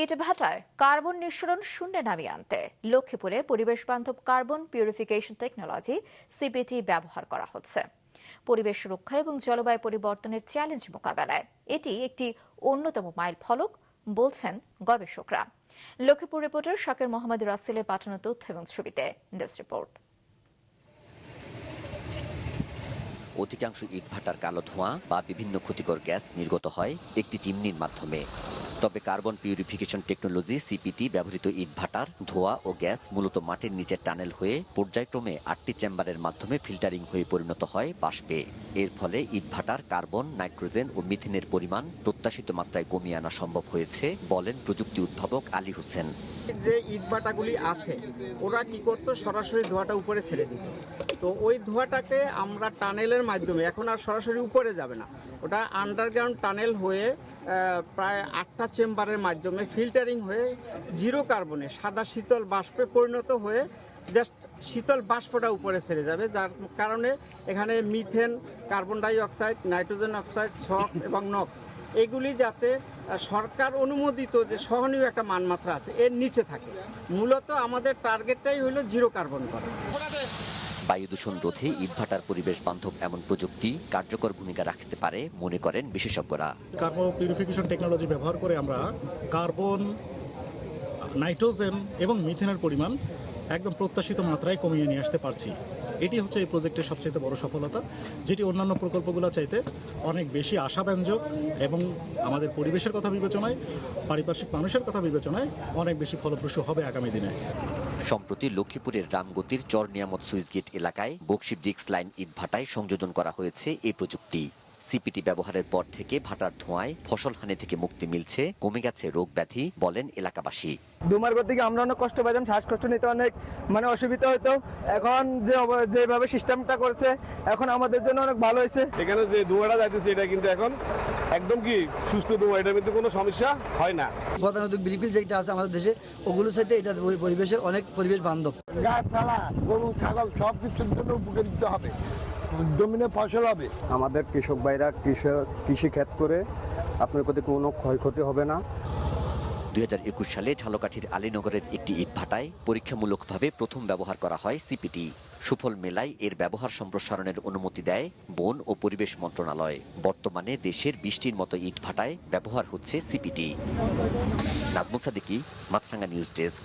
ইটভাটায় carbon নিঃসরণ শূন্যে নামিয়ে আনতে লক্ষ্মীপুরে পরিবেশ বান্ধব কার্বন পিউরিফিকেশন টেকনোলজি সিপিটি ব্যবহার করা হচ্ছে। পরিবেশ রক্ষা এবং জলবায়ু পরিবর্তনের চ্যালেঞ্জ মোকাবেলায় এটি একটি অন্যতম মাইল ফলক বলছেন গবেষকরা। লক্ষ্মীপুর রিপোর্টার শাকির মোহাম্মদ রাসেলের পাঠানো তথ্য এবং ছবিতে ডেস্ক রিপোর্ট। অধিকাংশ ইটভাটার কালো ধোঁয়া বা বিভিন্ন ক্ষতিকর গ্যাস নির্গত হয় একটি চিমনির মাধ্যমে। তবে কার্বন পিউরিফিকেশন টেকনোলজি সিপিটি ব্যবহৃত ইটভাটার ধোঁয়া ও গ্যাস মূলত মাটির নিচে টানেল হয়ে পর্যায়ক্রমে 8টি চেম্বারের মাধ্যমে ফিল্টারিং হয়ে পরিণত হয় বাষ্পে। এর ফলে ইটভাটার কার্বন, নাইট্রোজেন ও মিথেনের পরিমাণ প্রত্যাশিত মাত্রায় কমিয়ে আনা সম্ভব হয়েছে বলেন প্রযুক্তি উদ্ভাবক আলী হোসেন। যে ইটভাটাগুলি আছে ওরা কি করতো, সরাসরি ধোঁয়াটা উপরে ছেড়ে দিত। তো ওই ধোঁয়াটাকে আমরা টানেলের মাধ্যমে, এখন আর সরাসরি উপরে যাবে না, ওটা আন্ডারগ্রাউন্ড টানেল হয়ে প্রায় 8টা চেম্বারের মাধ্যমে ফিল্টারিং হয়ে জিরো কার্বনে সাদা শীতল বাষ্পে পরিণত হয়ে জাস্ট শীতল বাষ্পটা উপরে ছেড়ে যাবে, যার কারণে এখানে methane, carbon die oxide, nitrogen oxide, socks এবং নক্স এগুলি যাতে সরকার অনুমোদিত যে সহনীয় একটা মানমাত্রা আছে এর নিচে থাকে। মূলত আমাদের টার্গেটটাই হলো জিরো কার্বন করা। বায়ু দূষণ রোধে ইটভাটার পরিবেশ বান্ধব এমন প্রযুক্তি কার্যকর ভূমিকা রাখতে পারে মনে করেন বিশেষজ্ঞরা। কার্বন পিউরিফিকেশন টেকনোলজি ব্যবহার করে আমরা কার্বন, নাইট্রোজেন এবং মিথেনের পরিমাণ একদম প্রত্যাশিত মাত্রায় কমিয়ে নিয়ে আসতে পারছি। এটি হচ্ছে এই প্রজেক্টের সবচেয়ে বড় সফলতা, যেটি অন্যান্য প্রকল্পগুলো চাইতে অনেক বেশি আশাব্যঞ্জক এবং আমাদের পরিবেশের কথা বিবেচনায়, পারিপার্শ্বিক মানুষের কথা বিবেচনায় অনেক বেশি ফলপ্রসূ হবে আগামী দিনে। সম্প্রতি লক্ষ্মীপুরের রামগতির চর নিয়ামত সুইচগেট এলাকায় বকশি ব্রিক্স লাইন ইটভাটায় সংযোজন করা হয়েছে এই প্রযুক্তি। সিপিটি ব্যবহারের পর থেকে ভাটার ধোঁয়ায় ফসলহানি থেকে মুক্তি মিলছে, কমে গেছে রোগ ব্যাধি বলেন এলাকাবাসী। ধুমার করতে গিয়ে আমরা অনেক কষ্ট পেতাম, শ্বাসকষ্ট নিতে অনেক অসুবিধা হতো। এখন যেভাবে সিস্টেমটা করছে এখন আমাদের জন্য অনেক ভালো হয়েছে। এখানে যে ধোঁয়াটা যাইতেছে এটা কিন্তু এখন একদম কি সুস্থ ধোঁয়া, এটা কিন্তু কোনো সমস্যা হয় না। গতানুগতিক বিলকুল যেটা আছে আমাদের দেশে ওগুলোর সাথে এটা পরিবেশের অনেক পরিবেশ বান্ধব। গাছপালা, গরু, ছাগল সব কিছুর জন্য উপকৃত হবে, জমিনে ফসল হবে। আমাদের কৃষক ভাইরা কৃষি ক্ষেত করে আপনার প্রতি কোনো ক্ষয়ক্ষতি হবে না। 2021 সালে ঝালকাঠির আলীনগরের একটি ইটভাটায় পরীক্ষামূলকভাবে প্রথম ব্যবহার করা হয় সিপিটি। সুফল মেলায় এর ব্যবহার সম্প্রসারণের অনুমতি দেয় বন ও পরিবেশ মন্ত্রণালয়। বর্তমানে দেশের 20টির মতো ইটভাটায় ব্যবহার হচ্ছে সিপিটি। নাজমুল সাদিকি, মাছরাঙ্গা নিউজ ডেস্ক।